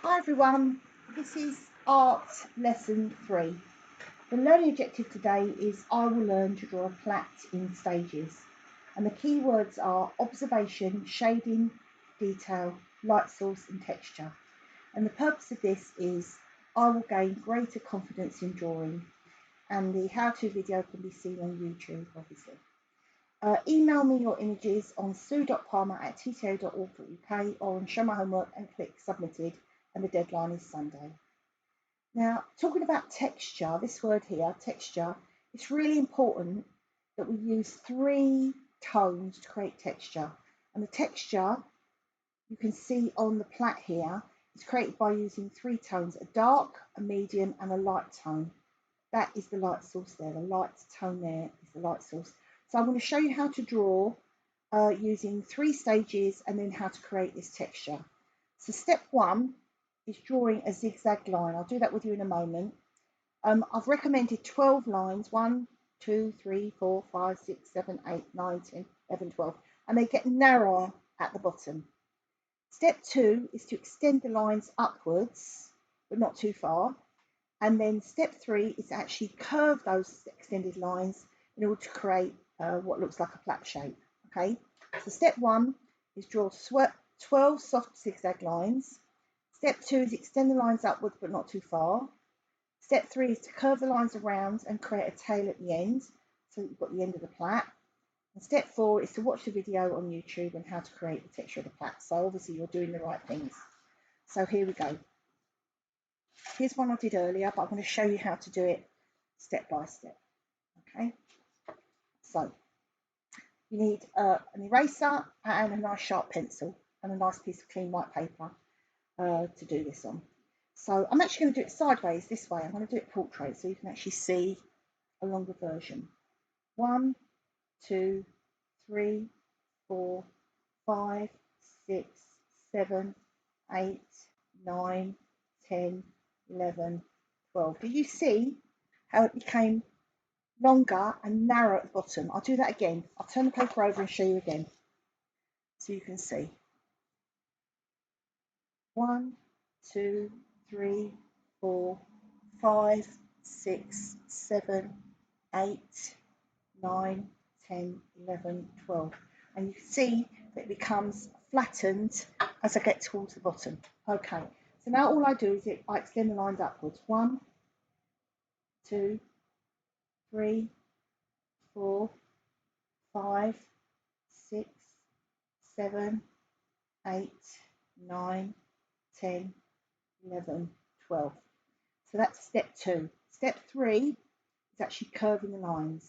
Hi everyone, this is art lesson 3. The learning objective today is I will learn to draw a plait in stages, and the key words are observation, shading, detail, light source and texture. And the purpose of this is I will gain greater confidence in drawing, and the how-to video can be seen on YouTube obviously. Email me your images on sue.palmer@tto.org.uk or on Show My Homework and click Submitted, and the deadline is Sunday. Now, talking about texture, this word here, texture, it's really important that we use 3 tones to create texture. And the texture you can see on the plait here is created by using 3 tones, a dark, a medium and a light tone. That is the light source there, the light tone there is the light source. So I'm going to show you how to draw using 3 stages and then how to create this texture. So step 1 is drawing a zigzag line. I'll do that with you in a moment. I've recommended 12 lines, 1, 2, 3, 4, 5, 6, 7, 8, 9, 10, 11, 12, and they get narrower at the bottom. Step 2 is to extend the lines upwards, but not too far. And then step 3 is to actually curve those extended lines in order to create what looks like a plait shape. Okay, so step 1 is draw 12 soft zigzag lines. Step 2 is extend the lines upwards but not too far. Step 3 is to curve the lines around and create a tail at the end, so that you've got the end of the plait. And step 4 is to watch the video on YouTube on how to create the texture of the plait. So obviously you're doing the right things. So here we go. Here's one I did earlier, but I'm going to show you how to do it step by step. Okay, so you need an eraser and a nice sharp pencil and a nice piece of clean white paper to do this on. So I'm actually going to do it sideways this way. I'm going to do it portrait so you can actually see a longer version. 1, 2, 3, 4, 5, 6, 7, 8, 9, 10, 11, 12. Do you see how it became longer and narrow at the bottom? I'll do that again. I'll turn the paper over and show you again so you can see. 1, 2, 3, 4, 5, 6, 7, 8, 9, 10, 11, 12. And you can see that it becomes flattened as I get towards the bottom. Okay, so now all I do is I extend the lines upwards. 1, 2, 3, 4, 5, 6, 7, 8, 9, 10, 11, 12. So that's step 2. Step 3 is actually curving the lines.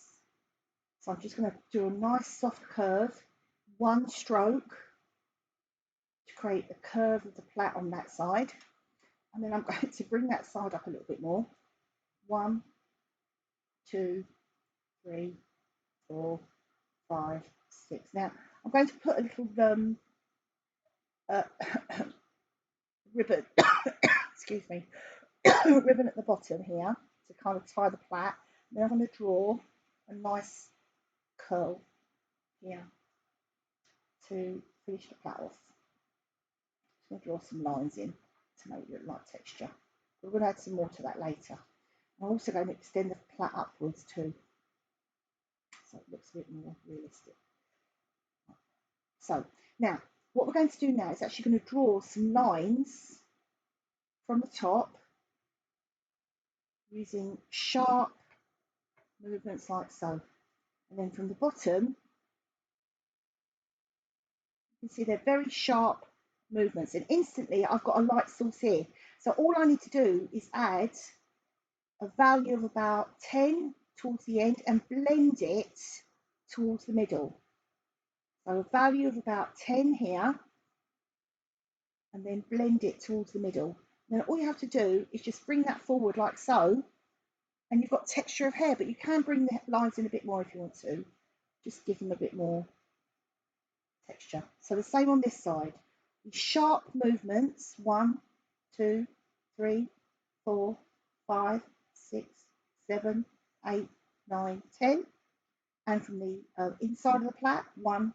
So I'm just going to do a nice soft curve, 1 stroke to create the curve of the plait on that side. And then I'm going to bring that side up a little bit more. 1, 2, 3, 4, 5, 6. Now I'm going to put a little ribbon, excuse me, ribbon at the bottom here to kind of tie the plait. Then I'm going to draw a nice curl here to finish the plait off. Just going to draw some lines in to make it look like texture. We're going to add some more to that later. I'm also going to extend the plait upwards too, so it looks a bit more realistic. So now what we're going to do now is actually going to draw some lines from the top using sharp movements like so. And then from the bottom, you can see they're very sharp movements. And instantly I've got a light source here. So all I need to do is add a value of about 10 towards the end and blend it towards the middle. So a value of about 10 here and then blend it towards the middle. Then all you have to do is just bring that forward like so, and you've got texture of hair, but you can bring the lines in a bit more if you want to. Just give them a bit more texture. So the same on this side. Sharp movements, 1, 2, 3, 4, 5, 6, 7, 8, 9, 10. And from the inside of the plait, 1,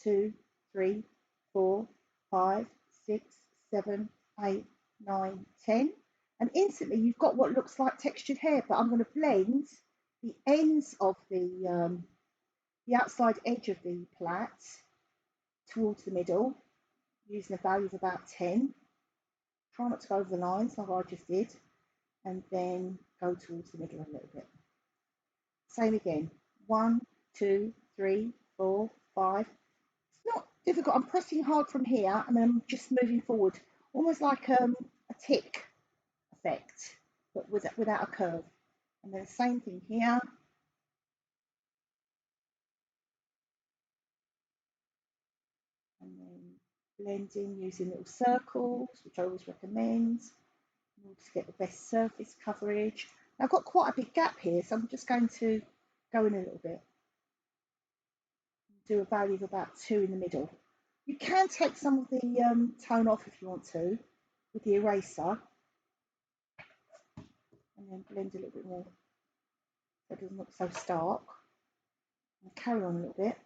2, 3, 4, 5, 6, 7, 8, 9, 10. And instantly you've got what looks like textured hair, but I'm going to blend the ends of the outside edge of the plait towards the middle using a value of about 10. Try not to go over the lines like I just did, and then go towards the middle a little bit. Same again. 1, 2, 3, 4, 5. It's not difficult. I'm pressing hard from here and then I'm just moving forward, almost like a tick effect, but without a curve. And then the same thing here. And then blending using little circles, which I always recommend in order to get the best surface coverage. Now, I've got quite a big gap here, so I'm just going to go in a little bit. Do a value of about 2 in the middle. You can take some of the tone off if you want to with the eraser, and then blend a little bit more so it doesn't look so stark. And carry on a little bit.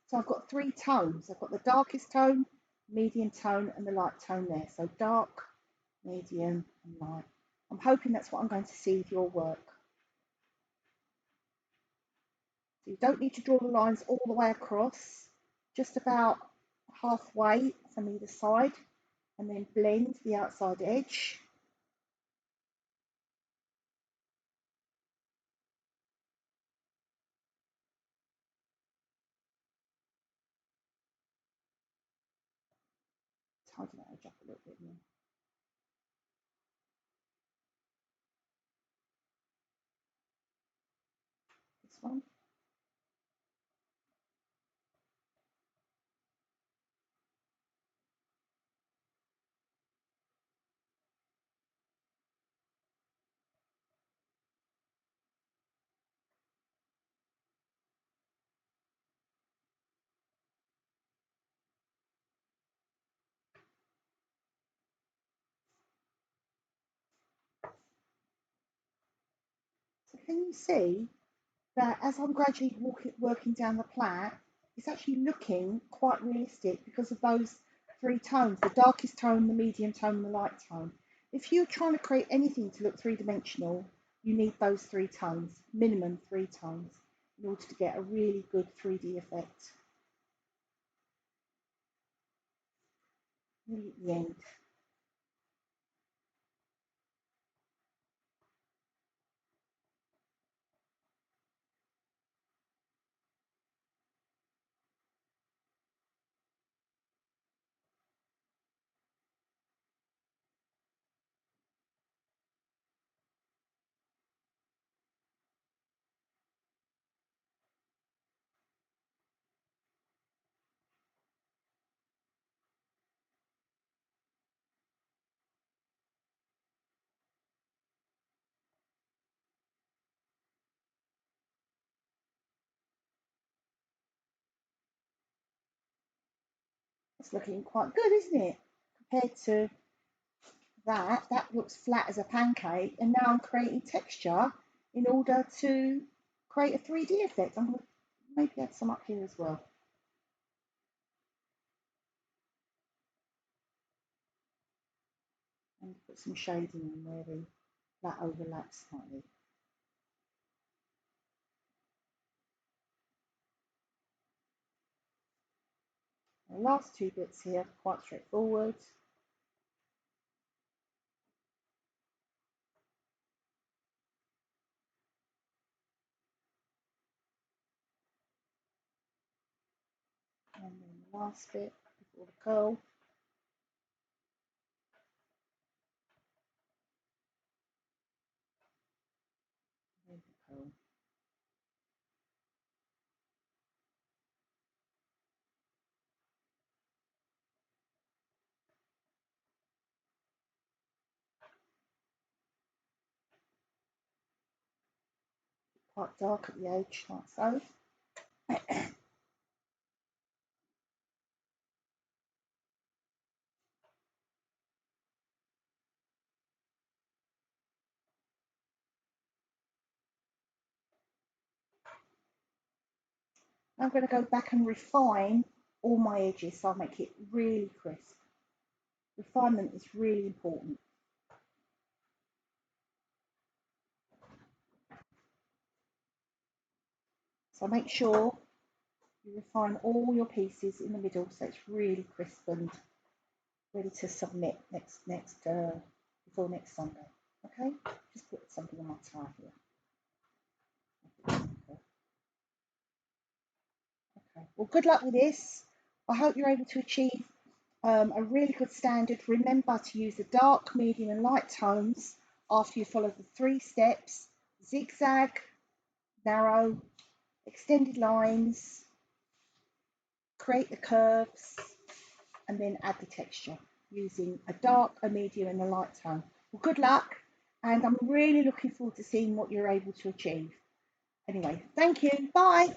So I've got 3 tones. I've got the darkest tone, medium tone, and the light tone there. So dark, medium, and light. I'm hoping that's what I'm going to see with your work. So you don't need to draw the lines all the way across, just about halfway from either side, and then blend the outside edge. Tighten that edge up a little bit more. This one. So can you see that as I'm gradually working down the plait, it's actually looking quite realistic because of those 3 tones, the darkest tone, the medium tone, and the light tone. If you're trying to create anything to look 3-dimensional, you need those 3 tones, minimum 3 tones, in order to get a really good 3D effect. Really at the end. It's looking quite good, isn't it? Compared to that looks flat as a pancake, and now I'm creating texture in order to create a 3D effect. I'm going to maybe add some up here as well. And put some shading in where that overlaps slightly. The last 2 bits here, quite straightforward. And then the last bit before the curl. And the curl. Quite dark at the edge, like so. I'm going to go back and refine all my edges so I'll make it really crisp. Refinement is really important. So make sure you refine all your pieces in the middle so it's really crisp and ready to submit before next Sunday. Okay, just put something on my tie here. Okay. Well, good luck with this. I hope you're able to achieve a really good standard. Remember to use the dark, medium, and light tones after you follow the 3 steps: zigzag, narrow, extended lines, create the curves, and then add the texture using a dark, a medium, and a light tone. Well, good luck, and I'm really looking forward to seeing what you're able to achieve. Anyway, thank you. Bye.